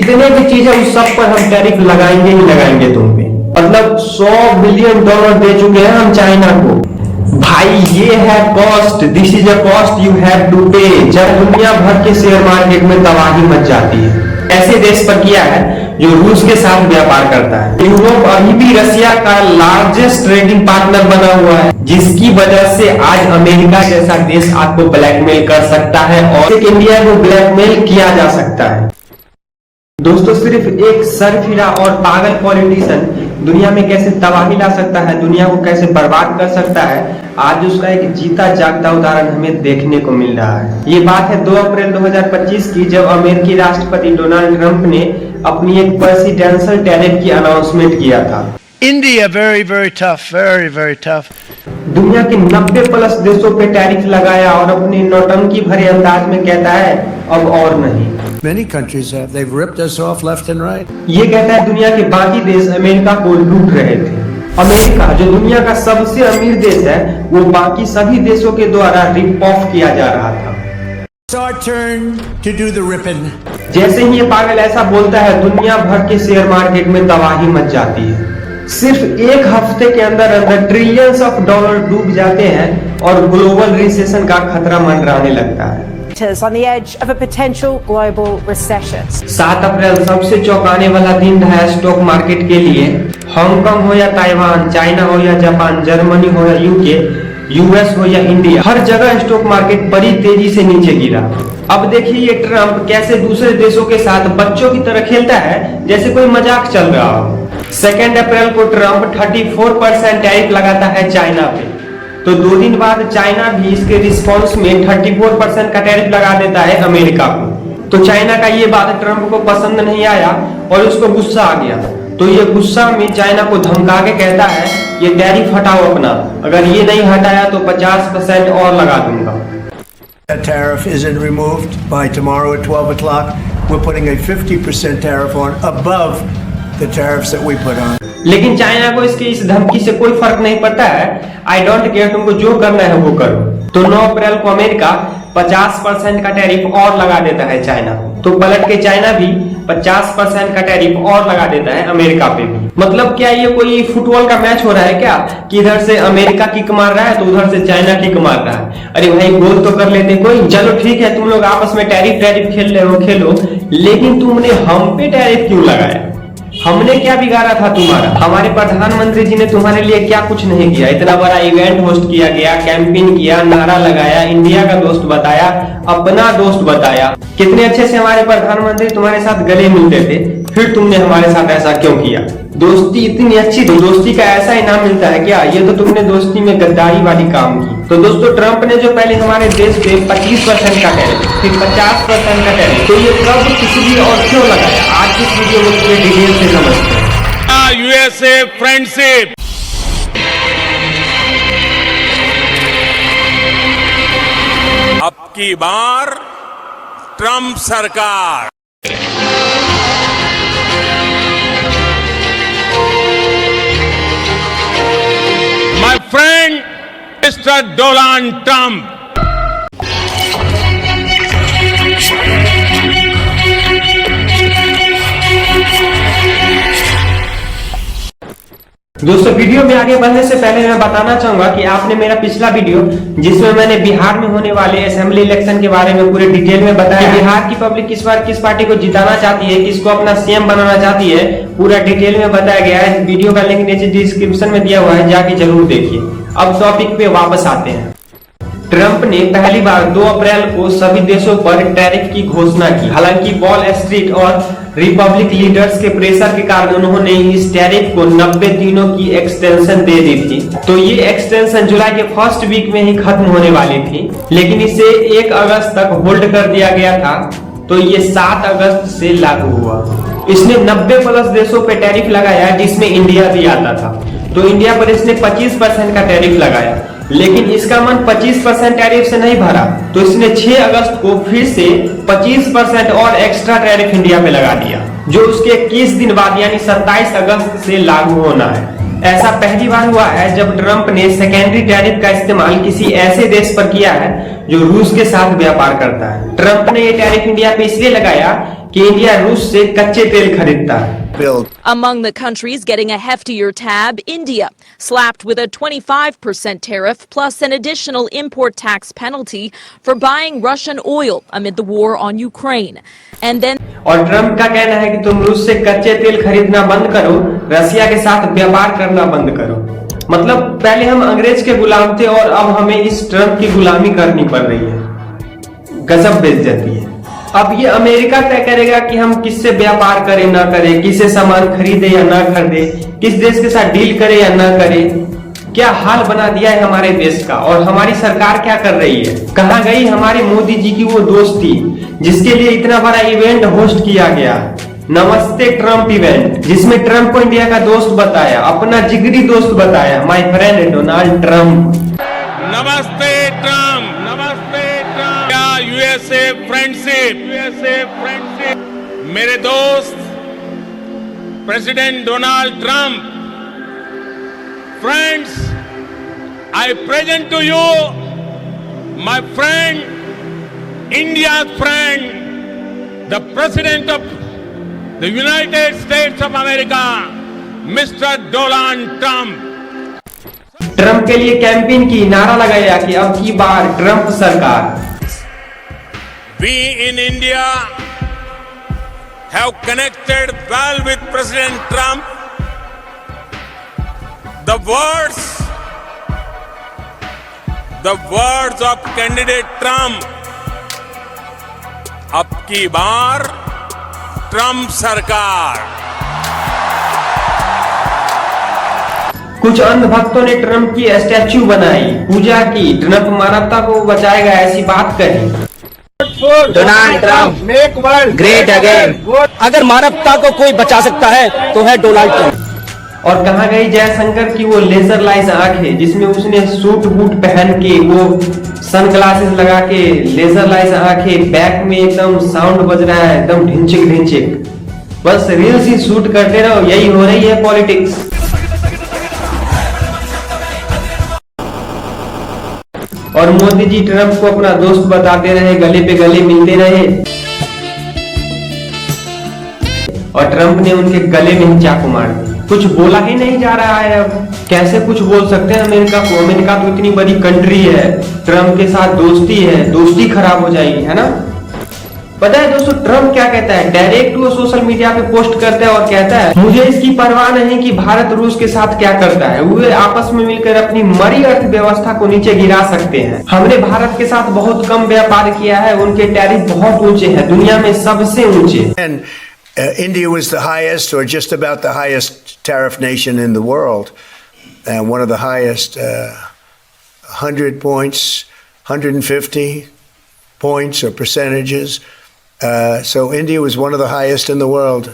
जितने भी चीज है उस सब पर हम टैरिफ लगाएंगे ही लगाएंगे तुम पे। मतलब $100 बिलियन दे चुके हैं हम चाइना को। भाई ये है cost, this is a cost you have to pay. जब दुनिया भर के शेयर मार्केट में तबाही मच जाती है, ऐसे देश पर किया है जो रूस के साथ व्यापार करता है। यूरोप अभी भी रशिया का लार्जेस्ट ट्रेडिंग पार्टनर बना हुआ है, जिसकी वजह से आज अमेरिका जैसा देश आपको ब्लैकमेल कर सकता है और इंडिया को ब्लैकमेल किया जा सकता है। दोस्तों, सिर्फ एक सरफिरा और पागल पॉलिटिशियन दुनिया में कैसे तबाही ला सकता है, दुनिया को कैसे बर्बाद कर सकता है, आज उसका एक जीता जागता उदाहरण हमें देखने को मिल रहा है। ये बात है 2 अप्रैल 2025 की, जब अमेरिकी राष्ट्रपति डोनाल्ड ट्रंप ने अपनी एक प्रेसिडेंशियल टैरिफ की अनाउंसमेंट किया था। India very tough, very tough. दुनिया के 90 प्लस देशों पे टैरिफ लगाया और अपने नौटंकी भरे अंदाज में कहता है अब और नहीं। Many countries have. They've ripped us off left and right. ये कहता है दुनिया के बाकी देश अमेरिका को लूट रहे थे। अमेरिका जो दुनिया का सबसे अमीर देश है, वो बाकी सभी देशों के द्वारा रिप ऑफ किया जा रहा था। It's our turn to do the ripping. जैसे ही ये पागल ऐसा बोलता है, दुनिया भर के शेयर मार्केट में तबाही मच जाती है। सिर्फ एक हफ्ते के अंदर अंदर ट्रिलियंस ऑफ डॉलर डूब जाते हैं और ग्लोबल रिसेशन का खतरा मंडराने लगता है। On the edge of a potential global recession. 7 अप्रैल सबसे चौंकाने वाला दिन रहा स्टॉक मार्केट के लिए। हांगकांग हो या ताइवान, चाइना हो या जापान, जर्मनी हो या यूके, यूएस हो या इंडिया, हर जगह स्टॉक मार्केट बड़ी तेजी से नीचे गिरा। अब देखिए ये ट्रंप कैसे दूसरे देशों के साथ बच्चों की तरह खेलता है, जैसे कोई मजाक चल रहा हो। 2 अप्रैल को ट्रंप 34% टैरिफ लगाता है चाइना पे, तो 2 दिन बाद चाइना भी इसके रिस्पॉन्स में 34% का टैरिफ लगा देता है अमेरिका को। तो चाइना का ये बात ट्रंप को पसंद नहीं आया और उसको गुस्सा आ गया। तो ये गुस्सा में चाइना को धमका के कहता है ये टैरिफ हटाओ अपना, अगर ये नहीं हटाया तो 50% और लगा दूंगा। That tariff isn't removed by tomorrow at 12 o'clock. We're putting a 50% tariff on above the tariffs that we put on. लेकिन चाइना को इसकी इस धमकी से कोई फर्क नहीं पड़ता है। आई डोंट केयर, तुमको जो करना है वो करो। तो 9 अप्रैल को अमेरिका 50% का टैरिफ और लगा देता है चाइना को। तो पलट के चाइना भी 50% का टैरिफ और लगा देता है अमेरिका पे भी। मतलब क्या ये कोई फुटबॉल का मैच हो रहा है क्या, कि इधर से अमेरिका किक मार रहा है तो उधर से चाइना किक मार रहा है? अरे भाई गोल तो कर लेते कोई। चलो ठीक है, तुम लोग आपस में टैरिफ खेल रहे हो, खेलो, लेकिन तुमने हम पे टैरिफ क्यों लगाया? हमने क्या बिगाड़ा था तुम्हारा? हमारे प्रधानमंत्री जी ने तुम्हारे लिए क्या कुछ नहीं किया? इतना बड़ा इवेंट होस्ट किया गया, कैंपेन किया, नारा लगाया, इंडिया का दोस्त बताया, अपना दोस्त बताया। कितने अच्छे से हमारे प्रधानमंत्री तुम्हारे साथ गले मिलते थे, फिर तुमने हमारे साथ ऐसा क्यों किया? दोस्ती इतनी अच्छी, दोस्ती का ऐसा इनाम मिलता है क्या? ये तो तुमने दोस्ती में गद्दारी वाली काम की। तो दोस्तों, ट्रंप ने जो पहले हमारे देश पे 25% का टैरिफ, फिर 50% का टैरिफ, तो ये कब, किसी भी और क्यों लगाया? आज की वीडियो में पूरे डिटेल से समझते हैं। USA friendship. अब की बार ट्रंप सरकार। My friend, Mr. Donald Trump. दोस्तों, वीडियो में आगे बढ़ने से पहले मैं बताना चाहूंगा कि आपने मेरा पिछला वीडियो, जिसमें मैंने बिहार में होने वाले असेंबली इलेक्शन के बारे में पूरे डिटेल में बताया, बिहार की पब्लिक इस बार किस पार्टी को जिताना चाहती है, किसको अपना सीएम बनाना चाहती है, पूरा डिटेल में बताया गया है। वीडियो का लिंक नीचे डिस्क्रिप्शन में दिया हुआ है, जाके जरूर देखिए। अब टॉपिक पे वापस आते हैं। ट्रंप ने पहली बार 2 अप्रैल को सभी देशों पर टैरिफ की घोषणा की। हालांकि वॉल स्ट्रीट और रिपब्लिक लीडर्स के प्रेशर के कारण उन्होंने इस टैरिफ को 90 दिनों की एक्सटेंशन दे दी थी। तो ये एक्सटेंशन जुलाई के फर्स्ट वीक में ही खत्म होने वाली थी, लेकिन इसे 1 अगस्त तक होल्ड कर दिया गया था। तो ये 7 अगस्त से लागू हुआ। इसने 90 प्लस देशों पे टैरिफ लगाया, जिसमें इंडिया भी आता था। तो इंडिया पर इसने 25% का टैरिफ लगाया, लेकिन इसका मन 25% टैरिफ से नहीं भरा, तो इसने 6 अगस्त को फिर से 25% और एक्स्ट्रा टैरिफ इंडिया पे लगा दिया, जो उसके 21 दिन बाद यानी 27 अगस्त से लागू होना है। ऐसा पहली बार हुआ है जब ट्रंप ने सेकेंडरी टैरिफ का इस्तेमाल किसी ऐसे देश पर किया है जो रूस के साथ व्यापार करता है। ट्रंप ने ये टैरिफ इंडिया पे इसलिए लगाया कि इंडिया रूस से कच्चे तेल खरीदता है। Bill. Among the countries getting a heftier tab, India, slapped with a 25% tariff plus an additional import tax penalty for buying Russian oil amid the war on Ukraine. And then और Trump का कहना है कि तुम रूस से कच्चे तेल खरीदना बंद करो, रसिया के साथ व्यापार करना बंद करो। मतलब पहले हम अंग्रेज के गुलाम थे और अब हमें इस ट्रंप की गुलामी करनी पड़ रही है। गजब बेइज्जती है। अब ये अमेरिका तय करेगा कि हम किससे व्यापार करें ना करें, किससे सामान खरीदे या ना खरीदे, किस देश के साथ डील करें या ना करें। क्या हाल बना दिया है हमारे देश का। और हमारी सरकार क्या कर रही है। कहां गई हमारी मोदी जी की वो दोस्ती जिसके लिए इतना बड़ा इवेंट होस्ट किया गया, नमस्ते ट्रंप इवेंट, जिसमें ट्रंप को इंडिया का दोस्त बताया, अपना जिगरी दोस्त बताया, माय फ्रेंड डोनाल्ड ट्रंप। नमस्ते ट्रम्प, नमस्ते ट्रम्प। क्या यूएसए फ्रेंडशिप, यूएसए फ्रेंडशिप। मेरे दोस्त president Donald Trump, friends, I present to you my friend, India friend, the president of the United States of America, mister Donald Trump. Trump के लिए campaign की, नारा लगाया कि अब की बार ट्रंप सरकार। We in India have connected well with President Trump. The words of candidate Trump, अब की बार ट्रंप सरकार। कुछ अंध भक्तों ने ट्रंप की स्टैच्यू बनाई, पूजा की, ट्रंप मानवता को बचाएगा ऐसी बात कही। Donald Trump make world great again. अगर मानवता को कोई बचा सकता है तो है डोनाल्ड ट्रंप। और कहां गई जयशंकर की वो लेजर लाइट आंखें, जिसमें उसने सूट बूट पहन के, वो सनग्लासेस लगा के, लेजर लाइट आंखें, बैक में एकदम साउंड बज रहा है, एकदम ढिंचिक ढिंचिक। बस रील्स ही शूट करते रहो, यही हो रही है पॉलिटिक्स। और मोदी जी ट्रंप को अपना दोस्त बताते रहे, गले पे गले मिलते रहे और ट्रंप ने उनके गले में ही चाकू मार दिया। कुछ बोला ही नहीं जा रहा है। अब कैसे कुछ बोल सकते हैं अमेरिका को। अमेरिका तो इतनी बड़ी कंट्री है, ट्रंप के साथ दोस्ती है, दोस्ती खराब हो जाएगी, है ना। पता है दोस्तों ट्रंप क्या कहता है, डायरेक्ट वो सोशल मीडिया पे पोस्ट करता है और कहता है मुझे इसकी परवाह नहीं कि भारत रूस के साथ क्या करता है, वे आपस में मिलकर अपनी मरी अर्थव्यवस्था को नीचे गिरा सकते हैं। हमने भारत के साथ बहुत कम व्यापार किया है, उनके टैरिफ बहुत ऊंचे हैं, दुनिया में सबसे ऊंचे। And India was the highest or just about the highest tariff nation in the world, and one of the highest 100 points, 150 points or percentages. So India was one of the highest in the world.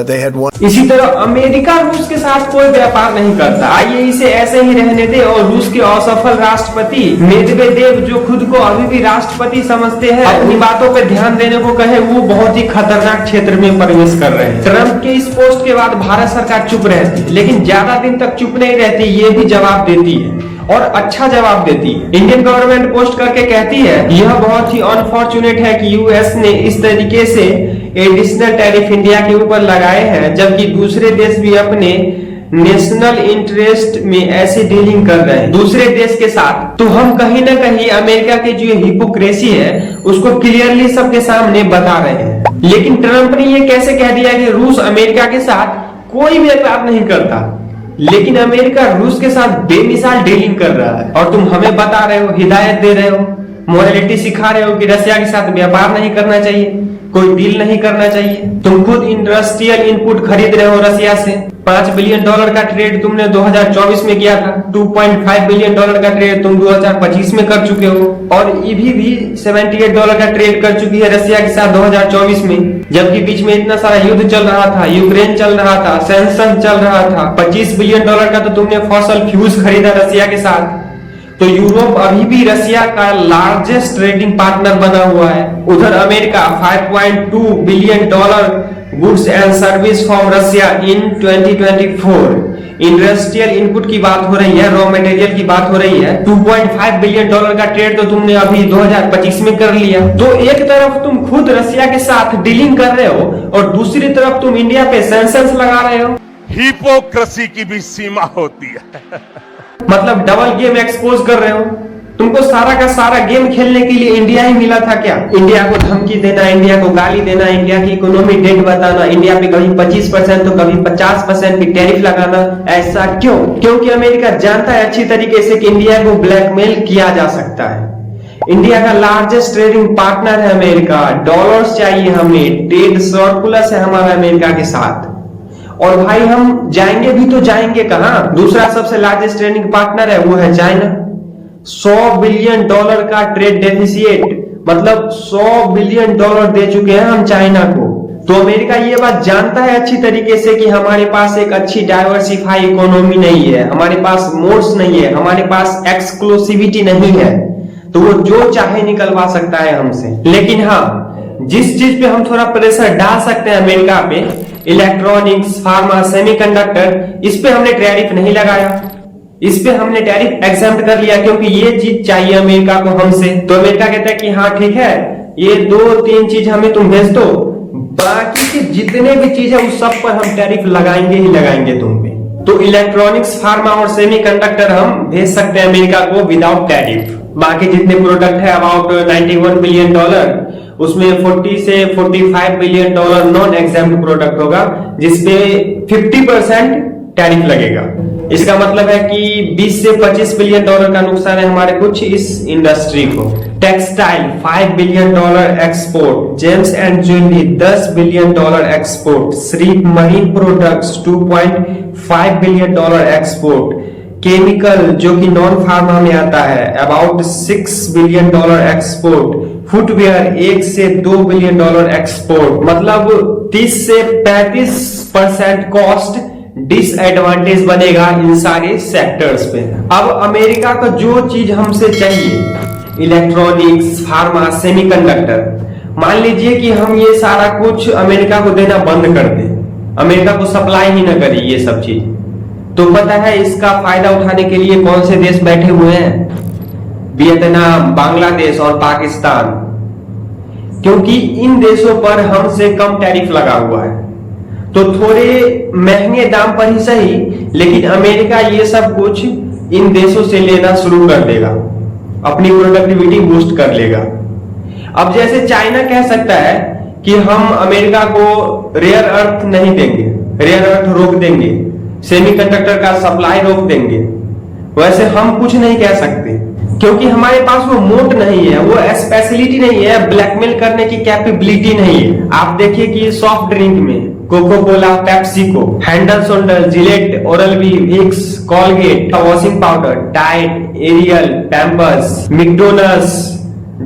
They had one. इसी तरह America रूस के साथ कोई व्यापार नहीं करता। आइए इसे ऐसे ही रहने दे। और रूस के असफल राष्ट्रपति मेदवेदेव, जो खुद को अभी भी राष्ट्रपति समझते हैं, अपनी बातों पे ध्यान देने को कहे, वो बहुत ही खतरनाक क्षेत्र में प्रवेश कर रहे हैं। ट्रंप के इस पोस्ट के बाद भारत सरकार चुप रहती है, लेकिन ज्यादा दिन तक चुप नहीं रहती, ये भी जवाब देती है और अच्छा जवाब देती है। इंडियन गवर्नमेंट पोस्ट करके कहती है यह बहुत ही अनफॉर्चुनेट है कि यूएस ने इस तरीके से एडिशनल टैरिफ इंडिया के ऊपर लगाए हैं, जबकि दूसरे देश भी अपने नेशनल इंटरेस्ट में ऐसी डीलिंग कर रहे हैं दूसरे देश के साथ। तो हम कहीं ना कहीं अमेरिका की जो हिपोक्रेसी है उसको क्लियरली सबके सामने बता रहे हैं। लेकिन ट्रंप ने ये कैसे कह दिया कि रूस अमेरिका के साथ कोई व्यापार नहीं करता, लेकिन अमेरिका रूस के साथ बेमिसाल डीलिंग कर रहा है। और तुम हमें बता रहे हो, हिदायत दे रहे हो, मोरालिटी सिखा रहे हो कि रशिया के साथ व्यापार नहीं करना चाहिए, कोई डील नहीं करना चाहिए। तुम खुद इंडस्ट्रियल इनपुट खरीद रहे हो रशिया से। $5 बिलियन का ट्रेड तुमने 2024 में किया था, $2.5 बिलियन का ट्रेड तुम 2025 में कर चुके हो, और ईवी भी $78 का ट्रेड कर चुकी है रशिया के साथ 2024 में। जबकि बीच में इतना सारा युद्ध चल रहा था, यूक्रेन चल रहा था, सैंक्शन चल रहा था। $25 बिलियन का तो तुमने फॉसल फ्यूज खरीदा रशिया के साथ। तो यूरोप अभी भी रशिया का लार्जेस्ट ट्रेडिंग पार्टनर बना हुआ है। उधर America $5.2 billion goods and service from Russia in 2024 industrial input की बात हो रही है, रॉ मटेरियल की बात हो रही है। $2.5 बिलियन का ट्रेड तो तुमने अभी 2025 में कर लिया। तो एक तरफ तुम खुद रसिया के साथ डीलिंग कर रहे हो और दूसरी तरफ तुम इंडिया पे सैंक्शंस लगा रहे हो। हिपोक्रेसी की भी सीमा होती है। मतलब डबल गेम एक्सपोज कर रहे हो। तुमको सारा का सारा गेम खेलने के लिए इंडिया ही मिला था क्या? इंडिया को धमकी देना, इंडिया को गाली देना, इंडिया की इकोनॉमी डेड बताना, इंडिया पे कभी 25% तो कभी 50% की टैरिफ लगाना। ऐसा क्यों? क्योंकि अमेरिका जानता है अच्छी तरीके से कि इंडिया को ब्लैकमेल किया जा सकता है। इंडिया का लार्जेस्ट ट्रेडिंग पार्टनर है अमेरिका। डॉलर्स चाहिए हमें, ट्रेड सरप्लस है हमारा अमेरिका के साथ। और भाई हम जाएंगे भी तो जाएंगे कहां? दूसरा सबसे लार्जेस्ट ट्रेडिंग पार्टनर है वो है चाइना। $100 बिलियन का ट्रेड डेफिसिट, मतलब $100 बिलियन दे चुके हैं हम चाइना को। तो अमेरिका ये बात जानता है अच्छी तरीके से कि हमारे पास एक अच्छी डाइवर्सिफाई इकोनॉमी नहीं है, हमारे पास मोड्स नहीं है, हमारे पास एक्सक्लूसिविटी नहीं है। तो वो जो चाहे निकलवा सकता है हमसे। लेकिन हाँ, जिस चीज पे हम थोड़ा प्रेशर डाल सकते हैं अमेरिका पे, इलेक्ट्रॉनिक्स, फार्मा, सेमीकंडक्टर, इस पे हमने टैरिफ नहीं लगाया। इस पे हमने टैरिफ एग्जम्प्ट कर लिया क्योंकि ये चीज चाहिए अमेरिका को हमसे। तो अमेरिका कहता है कि हाँ ठीक है, ये 2-3 चीज हमें तुम भेज दो, बाकी के जितने भी चीज है उस सब पर हम टैरिफ लगाएंगे ही लगाएंगे तुम पे। तो इलेक्ट्रॉनिक्स, फार्मा और सेमीकंडक्टर हम भेज सकते हैं अमेरिका को विदाउट टैरिफ। बाकी जितने प्रोडक्ट है अबाउट $91 बिलियन, उसमें 40 से 45 बिलियन नॉन एग्जम्प्ट प्रोडक्ट होगा, जिसपे 50% टैरिफ लगेगा। इसका मतलब है कि 20 से 25 बिलियन का नुकसान है हमारे कुछ इस इंडस्ट्री को। Textile $5 billion export, James and jewellery $10 billion export, Shri marine products $2.5 billion export, chemical जो कि नॉन फार्मा में आता है अबाउट $6 बिलियन एक्सपोर्ट, फुटवेयर 1 से 2 बिलियन एक्सपोर्ट। मतलब 30 से 35% कॉस्ट डिसएडवांटेज बनेगा इन सारे सेक्टर्स पे। अब अमेरिका का जो चीज हमसे चाहिए, इलेक्ट्रॉनिक्स, फार्मा, सेमीकंडक्टर, मान लीजिए कि हम ये सारा कुछ अमेरिका को देना बंद कर दें, अमेरिका को सप्लाई ही ना करें ये सब चीज, तो पता है इसका फायदा उठाने के लिए कौन से देश बैठे हुए हैं? वियतनाम, बांग्लादेश और पाकिस्तान। क्योंकि इन देशों पर हमसे कम टैरिफ लगा हुआ है, तो थोड़े महंगे दाम पर ही सही, लेकिन अमेरिका ये सब कुछ इन देशों से लेना शुरू कर देगा, अपनी प्रोडक्टिविटी बूस्ट कर लेगा। अब जैसे चाइना कह सकता है कि हम अमेरिका को रेयर अर्थ नहीं देंगे, रेयर अर्थ रोक देंगे, सेमीकंडक्टर का सप्लाई रोक देंगे, वैसे हम कुछ नहीं कह सकते क्योंकि हमारे पास वो मोट नहीं है, वो स्पेशलिटी नहीं है, ब्लैकमेल करने की कैपेबिलिटी नहीं है। आप देखिए कि सॉफ्ट ड्रिंक में कोको कोला, पेप्सिको, हैंडल Shoulders, Gillette, Oral B, Vicks, Colgate, washing powder, Tide, Ariel, Pampers, McDonald's,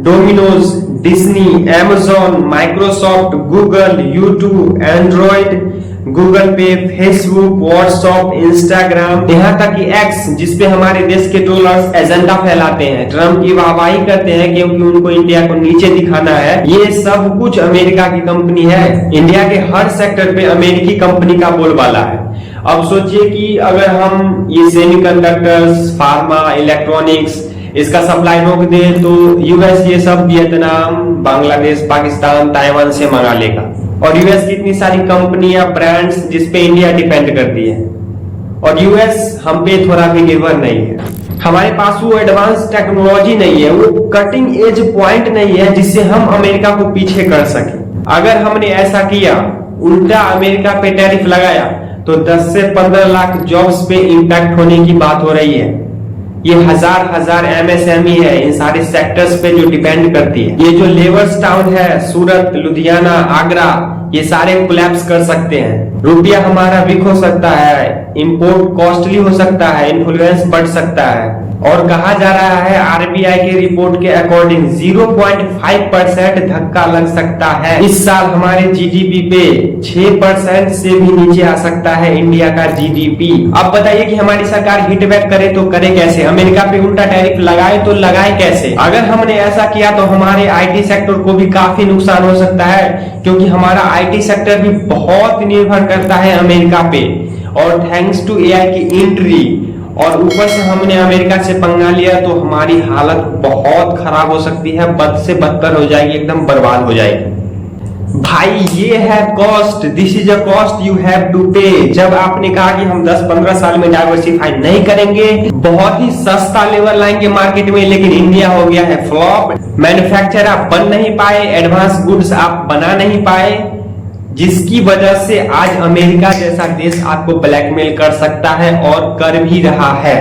Domino's, Disney, Amazon, Microsoft, Google, YouTube, Android, Google Pay, Facebook, WhatsApp, Instagram, यहाँ तक कि एक्स, जिसपे हमारे देश के ट्रोलर्स एजेंडा फैलाते हैं, ट्रम्प की वाहवाही करते हैं क्योंकि उनको इंडिया को नीचे दिखाना है। ये सब कुछ अमेरिका की कंपनी है। इंडिया के हर सेक्टर पे अमेरिकी कंपनी का बोलबाला है। अब सोचिए कि अगर हम ये सेमीकंडक्टर्स, फार्मा, इलेक्ट्रॉनिक्स, इसका सप्लाई रोक दे तो यूएस ये सब वियतनाम, बांग्लादेश, पाकिस्तान, ताइवान से मंगा लेगा। और यूएस की इतनी सारी कंपनियां, ब्रांड्स जिसपे इंडिया डिपेंड करती है, और यूएस हम पे थोड़ा भी निर्भर नहीं है। हमारे पास वो एडवांस टेक्नोलॉजी नहीं है, वो कटिंग एज पॉइंट नहीं है जिससे हम अमेरिका को पीछे कर सके। अगर हमने ऐसा किया, उल्टा अमेरिका पे टैरिफ लगाया, तो 10 से 15 लाख जॉब्स पे इंपैक्ट होने की बात हो रही है। ये हजार एमएसएमई है इन सारे सेक्टर्स पे जो डिपेंड करती है। ये जो लेबर्स टाउन है, सूरत, लुधियाना, आगरा, ये सारे कोलैप्स कर सकते हैं। रुपया हमारा वीक हो सकता है, इंपोर्ट कॉस्टली हो सकता है, इन्फ्लुएंस बढ़ सकता है। और कहा जा रहा है आरबीआई के रिपोर्ट के अकॉर्डिंग 0.5% धक्का लग सकता है। इस साल हमारे जीडीपी पे 6% से भी नीचे आ सकता है इंडिया का जीडीपी। अब बताइए कि हमारी सरकार हिट बैक करे तो करे कैसे? अमेरिका पे उल्टा टैरिफ लगाए तो लगाए कैसे? अगर हमने ऐसा किया तो हमारे आईटी सेक्टर को भी काफी नुकसान हो सकता है, क्योंकि हमारा आईटी सेक्टर भी बहुत निर्भर करता है अमेरिका पे। और थैंक्स टू एआई की एंट्री और ऊपर से हमने अमेरिका से पंगा लिया तो हमारी हालत बहुत खराब हो सकती है, बद से बदतर हो जाएगी, एकदम बर्बाद हो जाएगी। भाई ये है cost, this is a cost you have to pay. जब आपने कहा कि हम 10-15 साल में डाइवर्सिफाई नहीं करेंगे, बहुत ही सस्ता लेवल लाएंगे मार्केट में, लेकिन इंडिया हो गया है फ्लॉप। मैन्युफैक्चर आप बन नहीं पाए, एडवांस गुड्स आप बना नहीं पाए, जिसकी वजह से आज अमेरिका जैसा देश आपको ब्लैकमेल कर सकता है और कर भी रहा है।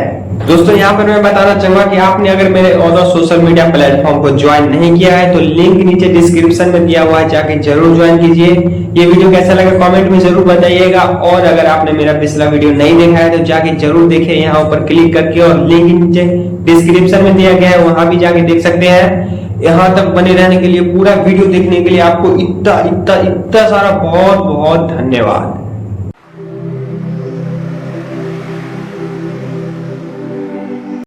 दोस्तों यहाँ पर मैं बताना चाहूंगा कि आपने अगर मेरे और सोशल मीडिया प्लेटफॉर्म को ज्वाइन नहीं किया है तो लिंक नीचे डिस्क्रिप्शन में दिया हुआ है, जाके जरूर ज्वाइन कीजिए। ये वीडियो कैसा लगा कमेंट में जरूर बताइएगा, और अगर आपने मेरा पिछला वीडियो नहीं देखा है तो जाके जरूर देखें यहाँ ऊपर क्लिक करके, और लिंक नीचे डिस्क्रिप्शन में दिया गया है, वहां भी जाके देख सकते हैं। यहाँ तक बने रहने के लिए, पूरा वीडियो देखने के लिए आपको इतना सारा बहुत बहुत धन्यवाद।